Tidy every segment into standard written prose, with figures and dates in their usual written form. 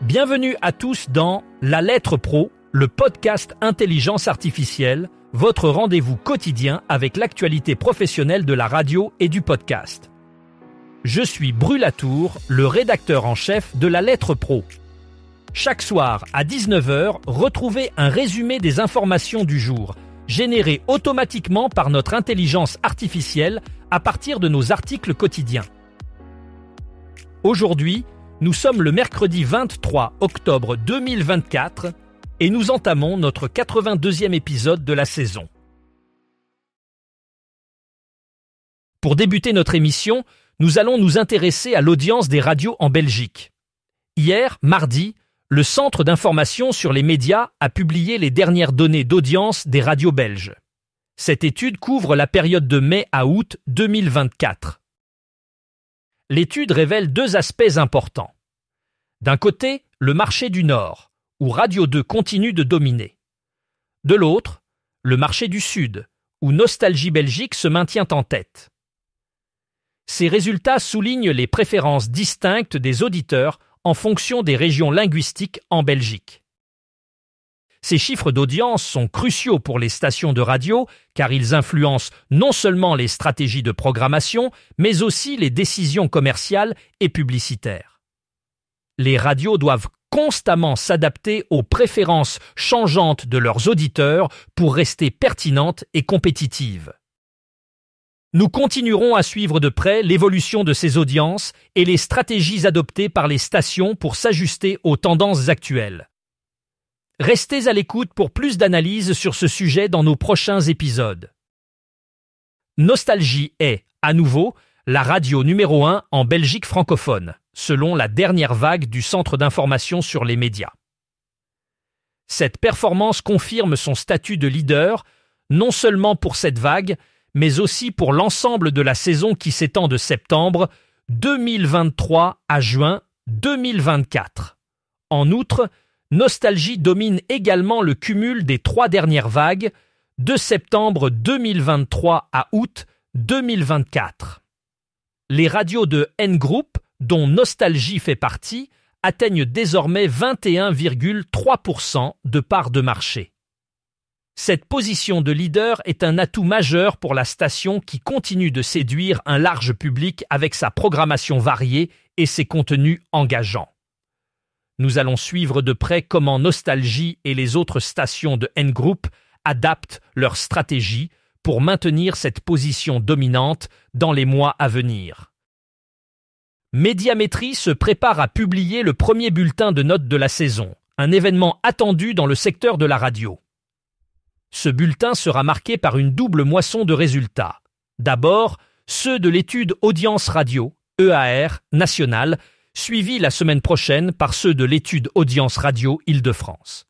Bienvenue à tous dans La Lettre Pro, le podcast Intelligence Artificielle, votre rendez-vous quotidien avec l'actualité professionnelle de la radio et du podcast. Je suis Bru Latour, le rédacteur en chef de La Lettre Pro. Chaque soir à 19h, retrouvez un résumé des informations du jour, généré automatiquement par notre intelligence artificielle à partir de nos articles quotidiens. Aujourd'hui, nous sommes le mercredi 23 octobre 2024 et nous entamons notre 82e épisode de la saison. Pour débuter notre émission, nous allons nous intéresser à l'audience des radios en Belgique. Hier, mardi, le Centre d'information sur les médias a publié les dernières données d'audience des radios belges. Cette étude couvre la période de mai à août 2024. L'étude révèle deux aspects importants. D'un côté, le marché du Nord, où Radio 2 continue de dominer. De l'autre, le marché du Sud, où Nostalgie Belgique se maintient en tête. Ces résultats soulignent les préférences distinctes des auditeurs en fonction des régions linguistiques en Belgique. Ces chiffres d'audience sont cruciaux pour les stations de radio car ils influencent non seulement les stratégies de programmation, mais aussi les décisions commerciales et publicitaires. Les radios doivent constamment s'adapter aux préférences changeantes de leurs auditeurs pour rester pertinentes et compétitives. Nous continuerons à suivre de près l'évolution de ces audiences et les stratégies adoptées par les stations pour s'ajuster aux tendances actuelles. Restez à l'écoute pour plus d'analyses sur ce sujet dans nos prochains épisodes. Nostalgie est, à nouveau, la radio numéro 1 en Belgique francophone, selon la dernière vague du Centre d'information sur les médias. Cette performance confirme son statut de leader, non seulement pour cette vague, mais aussi pour l'ensemble de la saison qui s'étend de septembre 2023 à juin 2024. En outre, Nostalgie domine également le cumul des 3 dernières vagues, de septembre 2023 à août 2024. Les radios de N-Group, dont Nostalgie fait partie, atteignent désormais 21,3% de part de marché. Cette position de leader est un atout majeur pour la station qui continue de séduire un large public avec sa programmation variée et ses contenus engageants. Nous allons suivre de près comment Nostalgie et les autres stations de N-Group adaptent leur stratégie pour maintenir cette position dominante dans les mois à venir. Médiamétrie se prépare à publier le premier bulletin de notes de la saison, un événement attendu dans le secteur de la radio. Ce bulletin sera marqué par une double moisson de résultats. D'abord, ceux de l'étude Audience Radio, EAR, nationale, suivis la semaine prochaine par ceux de l'étude Audience Radio Île-de-France.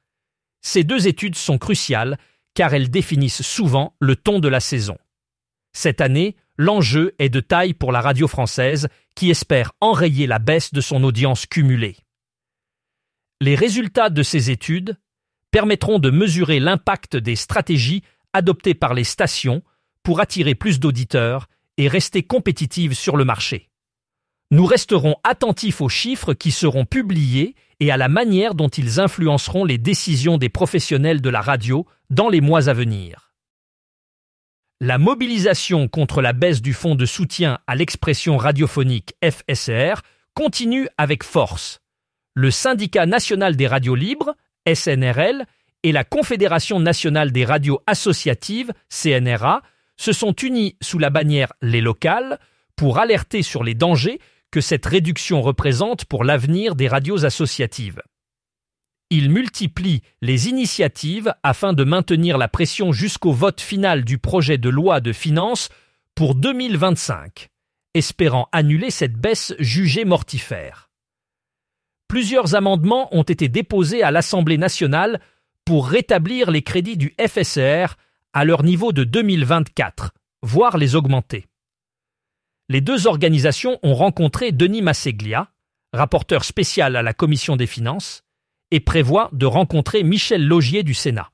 Ces deux études sont cruciales car elles définissent souvent le ton de la saison. Cette année, l'enjeu est de taille pour la radio française qui espère enrayer la baisse de son audience cumulée. Les résultats de ces études permettront de mesurer l'impact des stratégies adoptées par les stations pour attirer plus d'auditeurs et rester compétitives sur le marché. Nous resterons attentifs aux chiffres qui seront publiés et à la manière dont ils influenceront les décisions des professionnels de la radio dans les mois à venir. La mobilisation contre la baisse du fonds de soutien à l'expression radiophonique FSR continue avec force. Le Syndicat national des radios libres, SNRL, et la Confédération nationale des radios associatives, CNRA, se sont unis sous la bannière Les Locales pour alerter sur les dangers que cette réduction représente pour l'avenir des radios associatives. Ils multiplient les initiatives afin de maintenir la pression jusqu'au vote final du projet de loi de finances pour 2025, espérant annuler cette baisse jugée mortifère. Plusieurs amendements ont été déposés à l'Assemblée nationale pour rétablir les crédits du FSR à leur niveau de 2024, voire les augmenter. Les deux organisations ont rencontré Denis Masseglia, rapporteur spécial à la Commission des finances, et prévoient de rencontrer Michel Laugier du Sénat.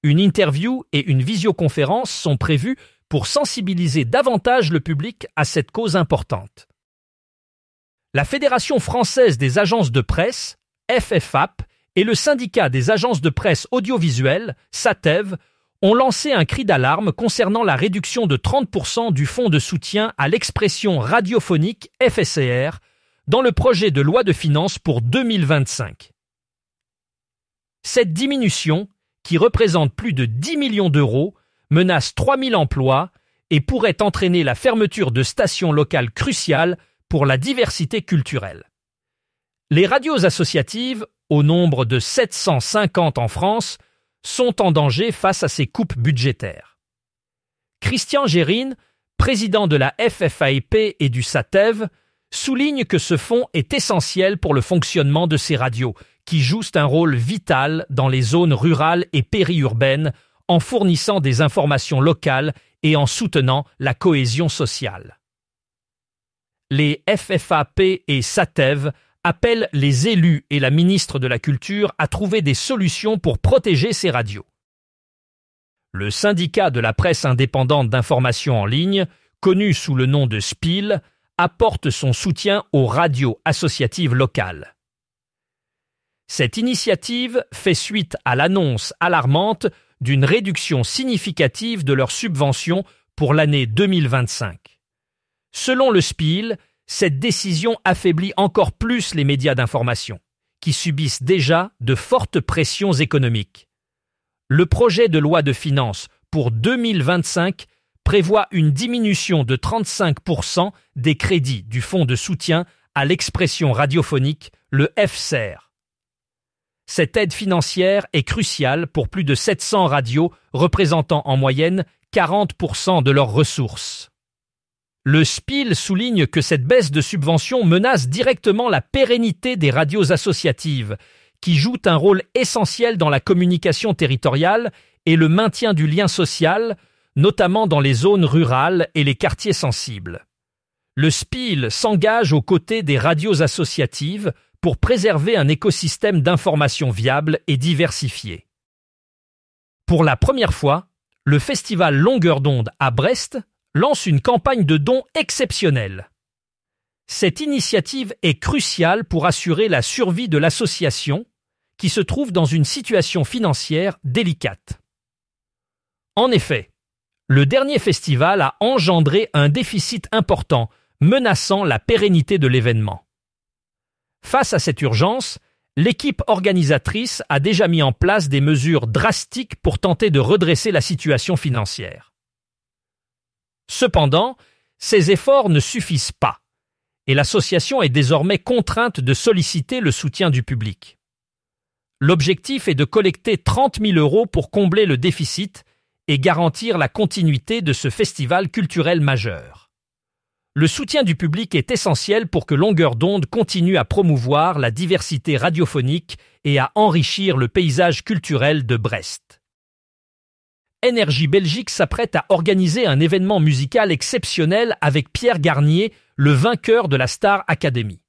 Une interview et une visioconférence sont prévues pour sensibiliser davantage le public à cette cause importante. La Fédération française des agences de presse, FFAP, et le syndicat des agences de presse audiovisuelles, SATEV, ont lancé un cri d'alarme concernant la réduction de 30% du fonds de soutien à l'expression radiophonique FSR dans le projet de loi de finances pour 2025. Cette diminution, qui représente plus de 10 millions d'euros, menace 3000 emplois et pourrait entraîner la fermeture de stations locales cruciales pour la diversité culturelle. Les radios associatives, au nombre de 750 en France, sont en danger face à ces coupes budgétaires. Christian Gérine, président de la FFAIP et du SATEV, souligne que ce fonds est essentiel pour le fonctionnement de ces radios, qui jouent un rôle vital dans les zones rurales et périurbaines en fournissant des informations locales et en soutenant la cohésion sociale. Les FFAP et SATEV appellent les élus et la ministre de la Culture à trouver des solutions pour protéger ces radios. Le syndicat de la presse indépendante d'information en ligne, connu sous le nom de SPIL, apporte son soutien aux radios associatives locales. Cette initiative fait suite à l'annonce alarmante d'une réduction significative de leurs subventions pour l'année 2025. Selon le SPIL, cette décision affaiblit encore plus les médias d'information, qui subissent déjà de fortes pressions économiques. Le projet de loi de finances pour 2025 prévoit une diminution de 35% des crédits du fonds de soutien à l'expression radiophonique, le FSR. Cette aide financière est cruciale pour plus de 700 radios représentant en moyenne 40% de leurs ressources. Le SPIL souligne que cette baisse de subventions menace directement la pérennité des radios associatives, qui jouent un rôle essentiel dans la communication territoriale et le maintien du lien social, notamment dans les zones rurales et les quartiers sensibles. Le SPIL s'engage aux côtés des radios associatives pour préserver un écosystème d'information viable et diversifié. Pour la première fois, le festival Longueur d'onde à Brest lance une campagne de dons exceptionnelle. Cette initiative est cruciale pour assurer la survie de l'association, qui se trouve dans une situation financière délicate. En effet, le dernier festival a engendré un déficit important, menaçant la pérennité de l'événement. Face à cette urgence, l'équipe organisatrice a déjà mis en place des mesures drastiques pour tenter de redresser la situation financière. Cependant, ces efforts ne suffisent pas, et l'association est désormais contrainte de solliciter le soutien du public. L'objectif est de collecter 30 000 € pour combler le déficit et garantir la continuité de ce festival culturel majeur. Le soutien du public est essentiel pour que Longueur d'onde continue à promouvoir la diversité radiophonique et à enrichir le paysage culturel de Brest. Énergie Belgique s'apprête à organiser un événement musical exceptionnel avec Pierre Garnier, le vainqueur de la Star Academy.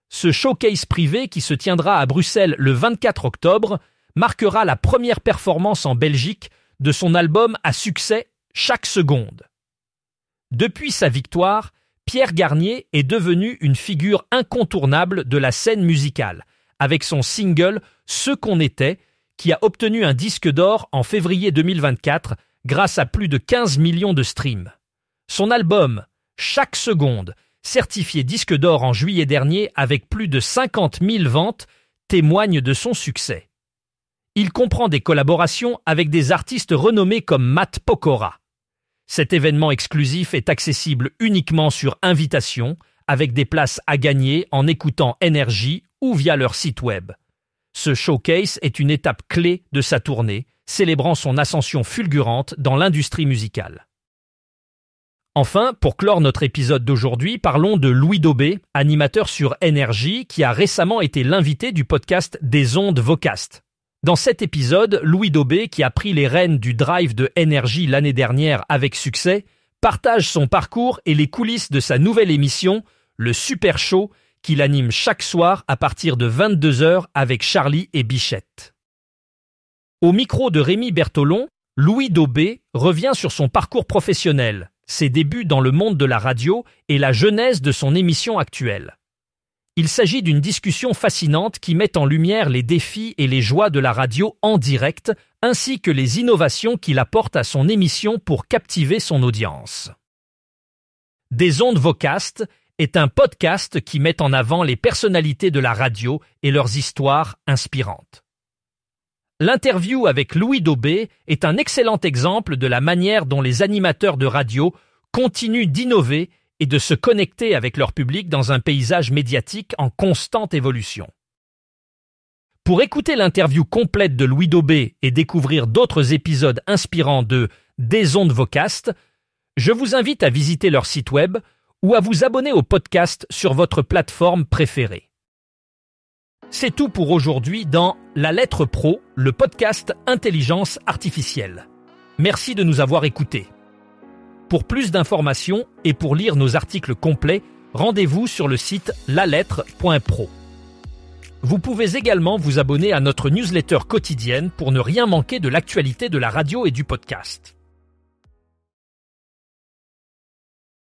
Ce showcase privé qui se tiendra à Bruxelles le 24 octobre marquera la première performance en Belgique de son album à succès Chaque seconde. Depuis sa victoire, Pierre Garnier est devenu une figure incontournable de la scène musicale, avec son single Ce qu'on était, qui a obtenu un disque d'or en février 2024 grâce à plus de 15 millions de streams. Son album Chaque seconde, certifié disque d'or en juillet dernier avec plus de 50 000 ventes, témoigne de son succès. Il comprend des collaborations avec des artistes renommés comme Matt Pokora. Cet événement exclusif est accessible uniquement sur invitation, avec des places à gagner en écoutant Énergie ou via leur site web. Ce showcase est une étape clé de sa tournée, célébrant son ascension fulgurante dans l'industrie musicale. Enfin, pour clore notre épisode d'aujourd'hui, parlons de Louis Daubé, animateur sur Énergie, qui a récemment été l'invité du podcast Des Ondes Vocast. Dans cet épisode, Louis Daubé, qui a pris les rênes du drive de Énergie l'année dernière avec succès, partage son parcours et les coulisses de sa nouvelle émission, le Super Show, qu'il anime chaque soir à partir de 22h avec Charlie et Bichette. Au micro de Rémi Bertolon, Louis Daubé revient sur son parcours professionnel, ses débuts dans le monde de la radio et la genèse de son émission actuelle. Il s'agit d'une discussion fascinante qui met en lumière les défis et les joies de la radio en direct, ainsi que les innovations qu'il apporte à son émission pour captiver son audience. Des ondes Vocast est un podcast qui met en avant les personnalités de la radio et leurs histoires inspirantes. L'interview avec Louis Daubé est un excellent exemple de la manière dont les animateurs de radio continuent d'innover et de se connecter avec leur public dans un paysage médiatique en constante évolution. Pour écouter l'interview complète de Louis Daubé et découvrir d'autres épisodes inspirants de Des ondes Vocast, je vous invite à visiter leur site web ou à vous abonner au podcast sur votre plateforme préférée. C'est tout pour aujourd'hui dans La Lettre Pro, le podcast Intelligence Artificielle. Merci de nous avoir écoutés. Pour plus d'informations et pour lire nos articles complets, rendez-vous sur le site lalettre.pro. Vous pouvez également vous abonner à notre newsletter quotidienne pour ne rien manquer de l'actualité de la radio et du podcast.